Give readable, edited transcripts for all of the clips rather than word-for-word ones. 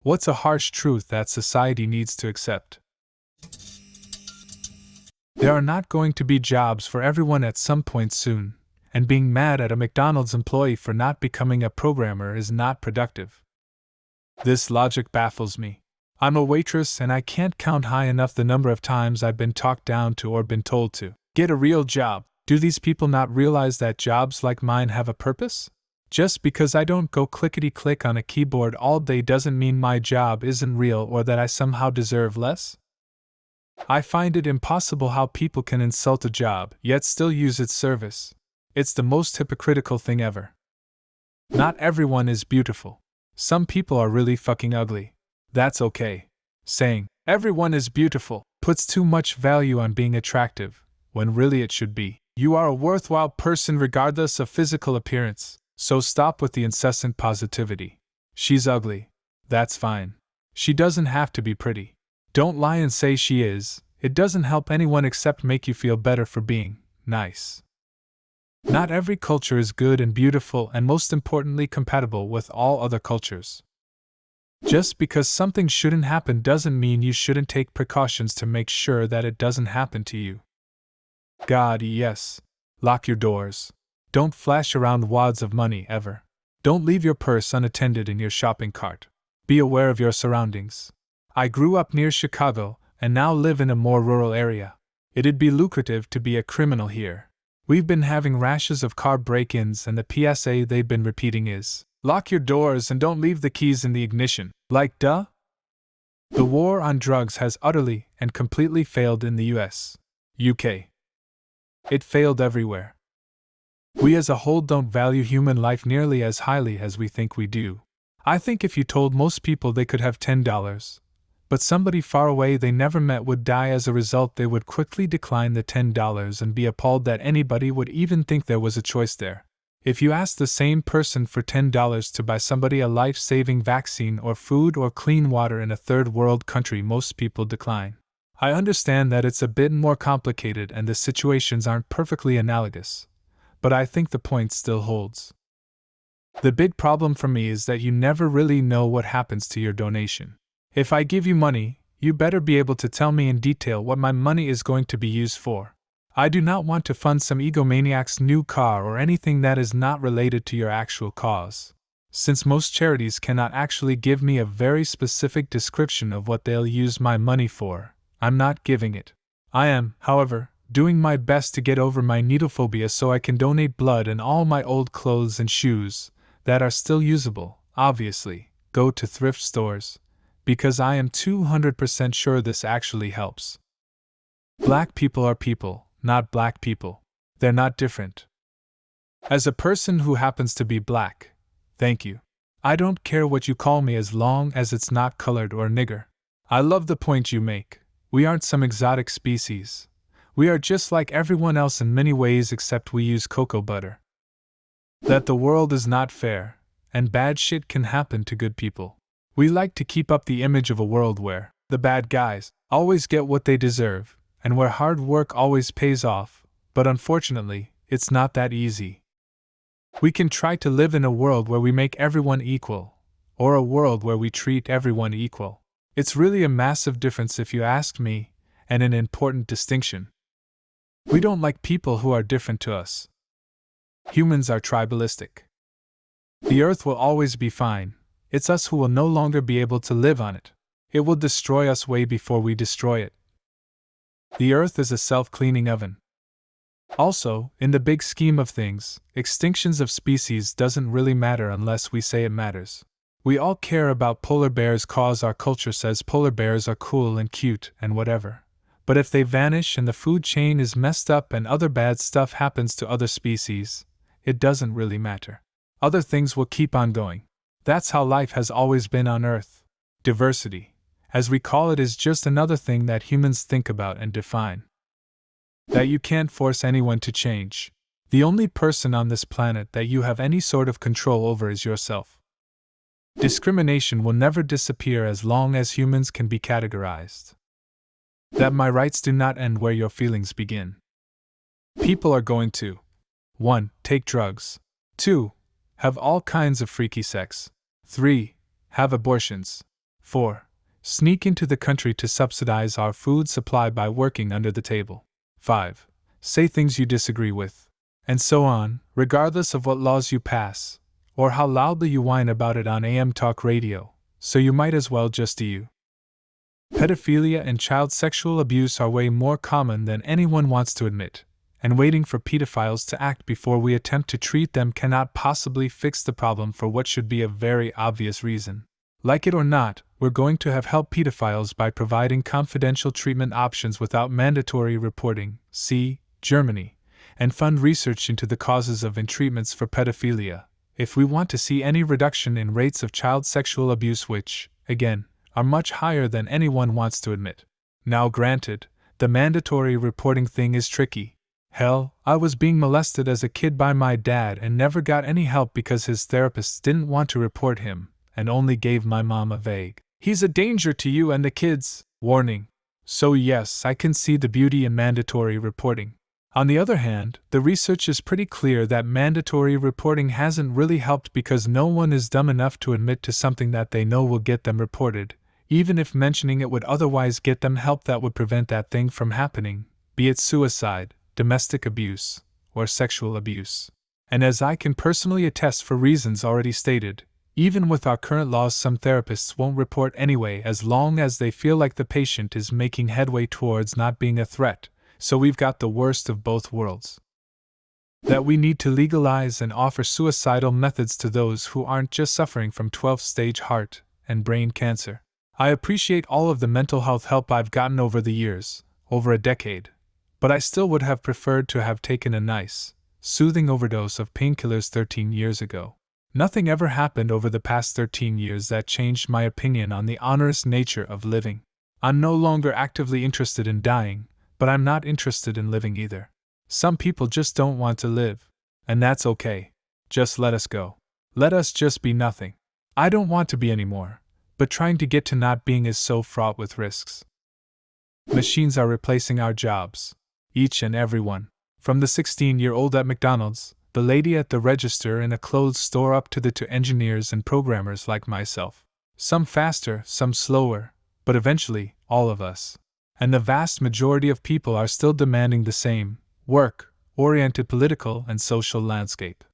What's a harsh truth that society needs to accept? There are not going to be jobs for everyone at some point soon, and being mad at a McDonald's employee for not becoming a programmer is not productive. This logic baffles me. I'm a waitress and I can't count high enough the number of times I've been talked down to or been told to get a real job. Do these people not realize that jobs like mine have a purpose? Just because I don't go clickety-click on a keyboard all day doesn't mean my job isn't real or that I somehow deserve less. I find it impossible how people can insult a job, yet still use its service. It's the most hypocritical thing ever. Not everyone is beautiful. Some people are really fucking ugly. That's okay. Saying, everyone is beautiful, puts too much value on being attractive, when really it should be, you are a worthwhile person regardless of physical appearance, so stop with the incessant positivity. She's ugly. That's fine. She doesn't have to be pretty. Don't lie and say she is. It doesn't help anyone except make you feel better for being nice. Not every culture is good and beautiful and most importantly compatible with all other cultures. Just because something shouldn't happen doesn't mean you shouldn't take precautions to make sure that it doesn't happen to you. God, yes. Lock your doors. Don't flash around wads of money ever. Don't leave your purse unattended in your shopping cart. Be aware of your surroundings. I grew up near Chicago and now live in a more rural area. It'd be lucrative to be a criminal here. We've been having rashes of car break-ins and the PSA they've been repeating is, lock your doors and don't leave the keys in the ignition. Like duh? The war on drugs has utterly and completely failed in the US, UK. It failed everywhere. We as a whole don't value human life nearly as highly as we think we do. I think if you told most people they could have $10, but somebody far away they never met would die as a result, they would quickly decline the $10 and be appalled that anybody would even think there was a choice there. If you ask the same person for $10 to buy somebody a life-saving vaccine or food or clean water in a third world country, most people decline. I understand that it's a bit more complicated and the situations aren't perfectly analogous, but I think the point still holds. The big problem for me is that you never really know what happens to your donation. If I give you money, you better be able to tell me in detail what my money is going to be used for. I do not want to fund some egomaniac's new car or anything that is not related to your actual cause. Since most charities cannot actually give me a very specific description of what they'll use my money for, I'm not giving it. I am, however, doing my best to get over my needlephobia so I can donate blood and all my old clothes and shoes, that are still usable, obviously, go to thrift stores, because I am 200% sure this actually helps. Black people are people, not black people. They're not different. As a person who happens to be black, thank you. I don't care what you call me as long as it's not colored or nigger. I love the point you make. We aren't some exotic species. We are just like everyone else in many ways except we use cocoa butter. That the world is not fair, and bad shit can happen to good people. We like to keep up the image of a world where the bad guys always get what they deserve, and where hard work always pays off, but unfortunately, it's not that easy. We can try to live in a world where we make everyone equal, or a world where we treat everyone equal. It's really a massive difference if you ask me, and an important distinction. We don't like people who are different to us. Humans are tribalistic. The earth will always be fine. It's us who will no longer be able to live on it. It will destroy us way before we destroy it. The earth is a self-cleaning oven. Also, in the big scheme of things, extinctions of species doesn't really matter unless we say it matters. We all care about polar bears cause our culture says polar bears are cool and cute and whatever. But if they vanish and the food chain is messed up and other bad stuff happens to other species, it doesn't really matter. Other things will keep on going. That's how life has always been on Earth. Diversity, as we call it, is just another thing that humans think about and define. That you can't force anyone to change. The only person on this planet that you have any sort of control over is yourself. Discrimination will never disappear as long as humans can be categorized. That my rights do not end where your feelings begin. People are going to 1. Take drugs. 2. Have all kinds of freaky sex. 3. Have abortions. 4. Sneak into the country to subsidize our food supply by working under the table. 5. Say things you disagree with. And so on, regardless of what laws you pass, or how loudly you whine about it on AM talk radio, so you might as well just do you. Pedophilia and child sexual abuse are way more common than anyone wants to admit, and waiting for pedophiles to act before we attempt to treat them cannot possibly fix the problem for what should be a very obvious reason. Like it or not, we're going to have helped pedophiles by providing confidential treatment options without mandatory reporting, see Germany, and fund research into the causes of and treatments for pedophilia, if we want to see any reduction in rates of child sexual abuse which, again, are much higher than anyone wants to admit. Now granted, the mandatory reporting thing is tricky. Hell, I was being molested as a kid by my dad and never got any help because his therapists didn't want to report him, and only gave my mom a vague, "He's a danger to you and the kids," warning. So yes, I can see the beauty in mandatory reporting. On the other hand, the research is pretty clear that mandatory reporting hasn't really helped because no one is dumb enough to admit to something that they know will get them reported, even if mentioning it would otherwise get them help that would prevent that thing from happening, be it suicide, domestic abuse, or sexual abuse. And as I can personally attest for reasons already stated, even with our current laws, some therapists won't report anyway as long as they feel like the patient is making headway towards not being a threat, so we've got the worst of both worlds. That we need to legalize and offer suicidal methods to those who aren't just suffering from 12th-stage heart and brain cancer. I appreciate all of the mental health help I've gotten over the years, over a decade, but I still would have preferred to have taken a nice, soothing overdose of painkillers 13 years ago. Nothing ever happened over the past 13 years that changed my opinion on the onerous nature of living. I'm no longer actively interested in dying, but I'm not interested in living either. Some people just don't want to live, and that's okay. Just let us go. Let us just be nothing. I don't want to be anymore, but trying to get to not being is so fraught with risks. Machines are replacing our jobs. Each and every one. From the 16-year-old at McDonald's, the lady at the register in a clothes store up to the two engineers and programmers like myself. Some faster, some slower, but eventually, all of us. And the vast majority of people are still demanding the same, work-oriented political and social landscape.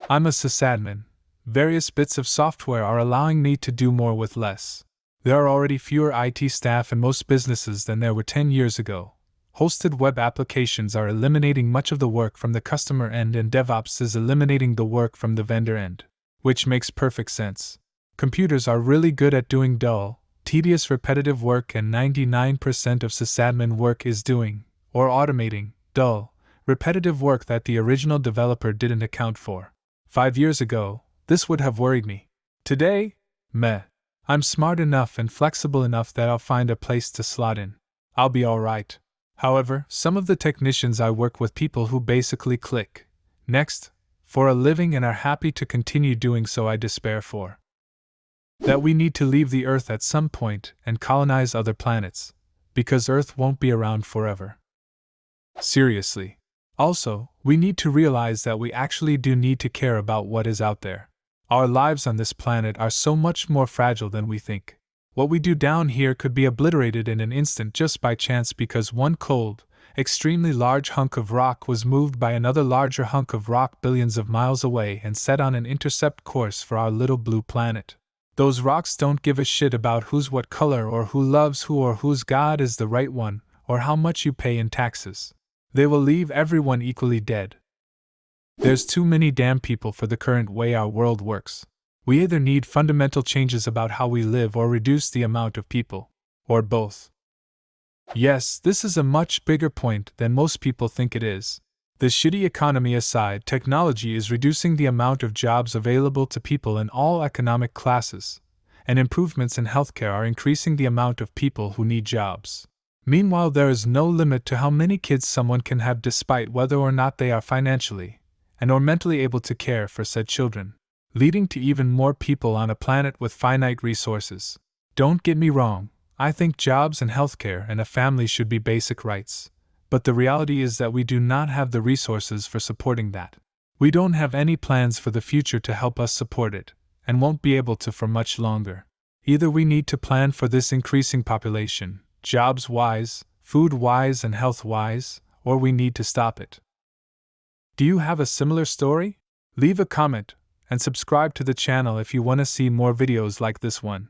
I'm a sysadmin. Various bits of software are allowing me to do more with less. There are already fewer IT staff in most businesses than there were 10 years ago. Hosted web applications are eliminating much of the work from the customer end, and DevOps is eliminating the work from the vendor end. Which makes perfect sense. Computers are really good at doing dull, tedious repetitive work, and 99% of sysadmin work is doing, or automating, dull, repetitive work that the original developer didn't account for. 5 years ago, this would have worried me. Today, meh. I'm smart enough and flexible enough that I'll find a place to slot in. I'll be alright. However, some of the technicians I work with, people who basically click next for a living and are happy to continue doing so, I despair for. That we need to leave the Earth at some point and colonize other planets, because Earth won't be around forever. Seriously. Also, we need to realize that we actually do need to care about what is out there. Our lives on this planet are so much more fragile than we think. What we do down here could be obliterated in an instant just by chance because one cold, extremely large hunk of rock was moved by another larger hunk of rock billions of miles away and set on an intercept course for our little blue planet. Those rocks don't give a shit about who's what color or who loves who or whose God is the right one or how much you pay in taxes. They will leave everyone equally dead. There's too many damn people for the current way our world works. We either need fundamental changes about how we live or reduce the amount of people. Or both. Yes, this is a much bigger point than most people think it is. The shitty economy aside, technology is reducing the amount of jobs available to people in all economic classes, and improvements in healthcare are increasing the amount of people who need jobs. Meanwhile, there is no limit to how many kids someone can have despite whether or not they are financially and or mentally able to care for said children, leading to even more people on a planet with finite resources. Don't get me wrong, I think jobs and healthcare and a family should be basic rights, but the reality is that we do not have the resources for supporting that. We don't have any plans for the future to help us support it, and won't be able to for much longer. Either we need to plan for this increasing population, jobs-wise, food-wise, and health-wise, or we need to stop it. Do you have a similar story? Leave a comment and subscribe to the channel if you want to see more videos like this one.